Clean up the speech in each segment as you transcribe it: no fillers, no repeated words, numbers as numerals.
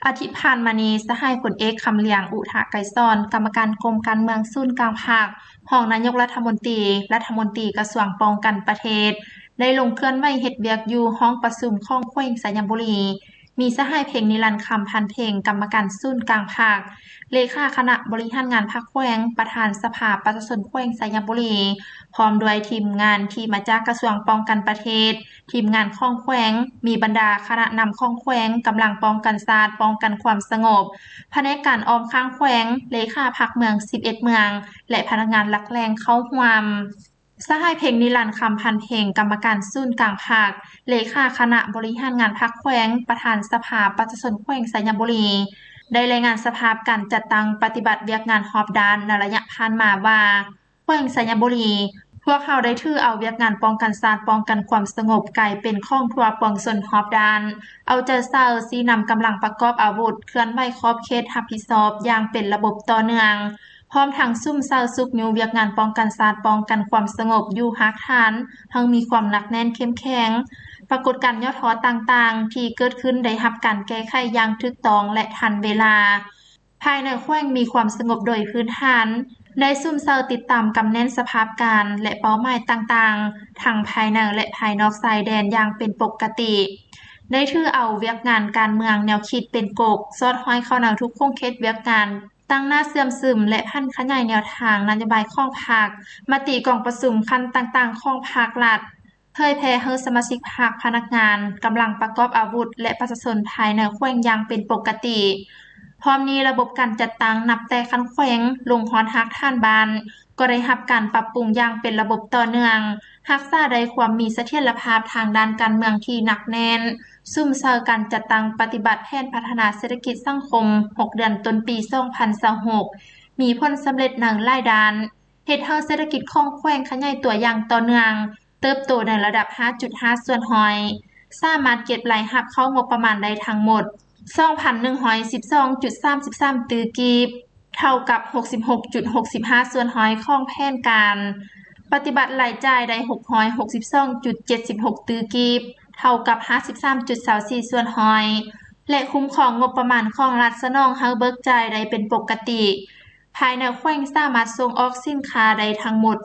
อาทิตย์ผ่านมานี้สหายพลเอกคำเหลียงอุทะไกรสอนกรรมการกรมการเมืองศูนย์กลางภาครองนายกรัฐมนตรีกระทรวงป้องกันประเทศได้ลงเคลื่อนไหวเฮ็ดเวียกอยู่ห้องประชุมของแขวงสยามบุรีมีสหายเพ็งนิรันดร์คำพันเพ็งกรรมการศูนย์กลางภาคเลขาคณะบริหารงานภาคแขวงประธานสภาประชาชนแขวงสยามบุรีพร้อมด้วยทีมงานที่มาจากกระทรวงป้องกันประเทศทีมงานข้องแขวงมีบรรดาคณะนำข้องแขวงกำลังป้องกันศาสตร์ป้องกันความสงบแผนกการออมข้างแขวงเลขาพักเมือง11เมืองและพนักงานหลักแรงเข้าร่วมสหายเพ็งนิรันดร์คำพันเพ็งกรรมการศูนย์กลางภาคเลขาคณะบริหารงานภาคแขวงประธานสภาประชาชนแขวงสยามบุรีได้รายงานสภาพการจัดตั้งปฏิบัติเวียกงานฮอบด้านในระยะผ่านมาว่าแขวงสยามบุรีพวกเขาได้ถือเอาเวียกงานป้องกันศาสตร์ป้องกันความสงบกลายเป็นข้องทั่วปวงชนฮอบด้านเอาใจใส่สีนำกำลังประกอบอาวุธเคลื่อนไหวขอบเขตรับผิดชอบอย่างเป็นระบบต่อเนื่องพร้อมทั้งซุ่มเซาซุกยูเวียกงานป้องกันศาสตร์ป้องกันความสงบอยู่หากฐานทั้งมีความหนักแน่นเข้มแข็งปรากฏการณ์ย่อท้อต่างๆที่เกิดขึ้นได้รับการแก้ไขอย่างถูกต้องและทันเวลาภายในแขวงมีความสงบโดยพื้นฐานได้ซุ่มเซาติดตามกำแน่นสภาพการและเป้าหมายต่างๆทั้งภายในและภายนอกชายแดนอย่างเป็นปกติได้ถือเอาเวียกงานการเมืองแนวคิดเป็นกกสอดห้อยเข้าในทุกโครงเขตเวียกงานตั้งหน้าเสื่อมซึมและพันขยายแนวทางนโยบายของพรรคมติกองประชุมขั้นต่างๆของภาครัฐเผยแพร่ให้สมาชิกพรรคพนักงานกำลังประกอบอาวุธและประชาชนภายในแขวงอย่างเป็นปกติพร้อมนี้ระบบการจัดตั้งนับแต่คันแขวงลงฮอดฮักท่านบ้านก็ได้รับการปรับปรุงอย่างเป็นระบบต่อเนื่องรักษาได้ความมีเสถียรภาพทางด้านการเมืองที่หนักแน่นซุ่มเซาการจัดตั้งปฏิบัติแผนพัฒนาเศรษฐกิจสังคม6เดือนต้นปี2026มีผลสำเร็จในหลายด้านเฮ็ดให้เศรษฐกิจของแขวงขยายตัวอย่างต่อเนื่องเติบโตในระดับ 5.5 ส่วนร้อยสามารถเก็บรายรับเข้างบประมาณได้ทั้งหมด 2,112.33 ตื้อกีบเท่ากับ 66.65 ส่วนร้อยของแผนการปฏิบัติรายจ่ายได้ 662.76 ตื้อกีบเท่ากับ 53.24 ส่วนร้อยและคุ้มครองงบประมาณของรัฐสนองให้เบิกจ่ายได้เป็นปกติภายในแขวงสามารถส่งออกสินค้าได้ทั้งหมด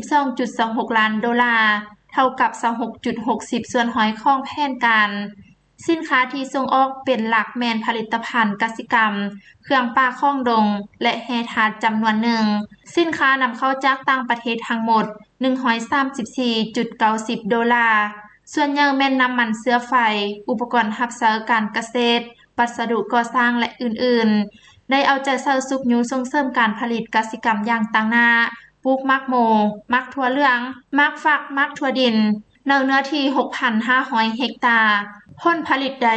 42.26 ล้านดอลลาร์เท่ากับ 26.60 ส่วนร้อยของแผนการสินค้าที่ส่งออกเป็นหลักแม่นผลิตภัณฑ์กสิกรรมเครื่องป่าข้องดงและแฮทาสจำนวนหนึ่งสินค้านำเข้าจากต่างประเทศทั้งหมด 134.90 ดอลลาร์ส่วนใหญ่แม่นน้ำมันเชื้อไฟอุปกรณ์รับใช้การเกษตรวัสดุก่อสร้างและอื่นๆได้เอาใจใส่สุกยูส่งเสริมการผลิตกสิกรรมอย่างต่างหน้าปลูกมักโมมักถั่วเหลืองมักฝักมักถั่วดินในเนื้อที่ 6,500 เฮกตาร์ผลผลิตได้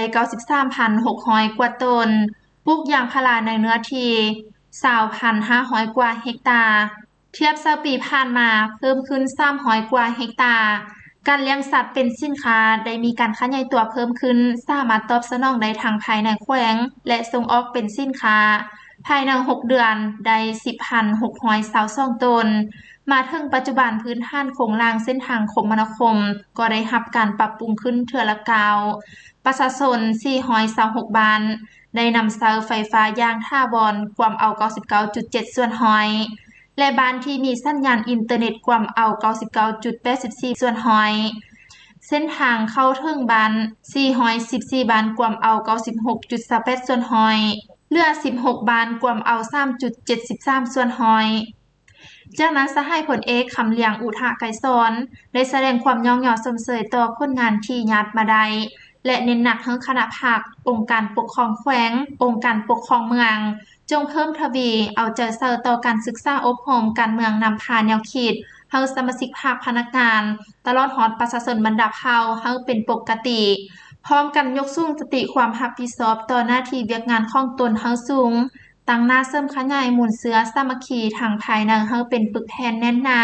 93,600 กว่าต้นปลูกยางพาราในเนื้อที่ 20,500 กว่าเฮกตาร์เทียบกับปีผ่านมาเพิ่มขึ้น300 กว่าเฮกตาร์การเลี้ยงสัตว์เป็นสินค้าได้มีการขยายตัวเพิ่มขึ้นสามารถตอบสนองได้ทั้งภายในแขวงและส่งออกเป็นสินค้าภายใน6เดือนได้ 10,622 ตนมาถึงปัจจุบันพื้นฐานโครงสร้างเส้นทางคมนาคมก็ได้รับการปรับปรุงขึ้นเทื่อละก้าวประชาชน426บ้านได้นำเสาไฟฟ้าอย่างถาวรความเอา 99.7 ส่วนร้อยและบ้านที่มีสัญญาณอินเทอร์เน็ตความเอา 99.84 ส่วนร้อยเส้นทางเข้าถึงบ้าน414บ้านความเอา 96.28 ส่วนร้อยเหลือ16บ้านความเอา 3.73 ส่วนร้อยจากนั้นสหายพลเอกคำเหลียงอุทะไกรสอนได้แสดงความย่องหย่อสมเสยต่อผลงานที่ญาติมาได้และเน้นหนักให้คณะภาคองค์การปกครองแขวงองค์การปกครองเมืองจงเพิ่มทวีเอาใจใส่ต่อการศึกษาอบรมการเมืองนำพาแนวคิดให้สมาชิกภาคพนักงานตลอดฮอดประชาชนบรรดาเผ่าให้เป็นปกติพร้อมกันยกสูงสติความรับผิดชอบต่อหน้าที่เวียกงานของตนให้สูงตั้งหน้าเสริมขยายหมุนเสือสามัคคีทางภายในให้เป็นปึกแผ่นแน่นหนา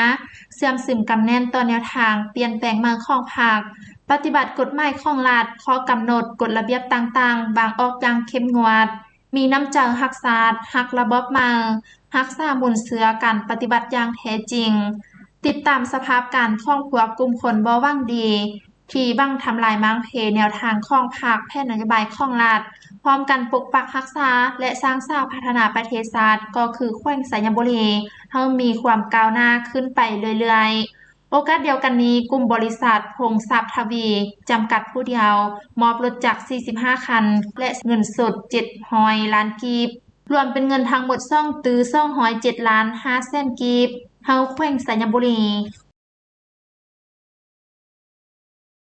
เสื่อมซึมกำแน่นต่อแนวทางเปลี่ยนแปลงเมืองของภาคปฏิบัติกฎหมายของรัฐข้อกำหนดกฎระเบียบต่างๆบางออกอย่างเข้มงวดมีน้ำใจรักษารักระบบมารักษาหมุนเสือการปฏิบัติอย่างแท้จริงติดตามสภาพการท่องผัวกลุ่มคนบ่หวังดี ที่บังทำลายมังเพแนวทางของพรรคแผนนโยบายของรัฐพร้อมกันปกปักรักษาและสร้างสร้างพัฒนาประเทศชาติก็คือแขวงสยามบุรีเฮามีความก้าวหน้าขึ้นไปเรื่อยๆโอกาสเดียวกันนี้กลุ่มบริษัทพงทรัพย์ทวีจำกัดผู้เดียวมอบรถจักร45คันและเงินสด700ล้านกีบรวมเป็นเงินทั้งหมด207 ล้าน5แสนกีบเฮาแขวงสยามบุรี